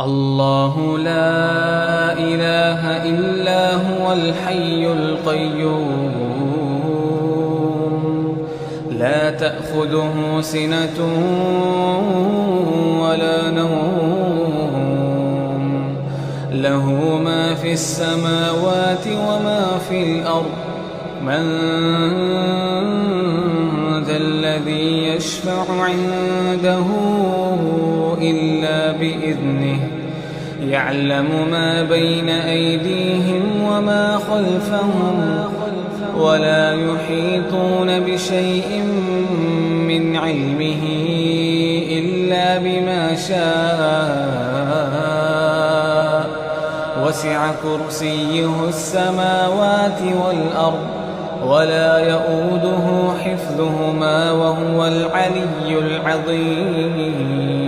الله لا إله إلا هو الحي القيوم لا تأخذه سنة ولا نوم له ما في السماوات وما في الأرض من ذا الذي يشفع عنده إلا بإذنه يعلم ما بين أيديهم وما خلفهم ولا يحيطون بشيء من علمه إلا بما شاء وسع كرسيه السماوات والأرض ولا يؤوده حفظهما وهو العلي العظيم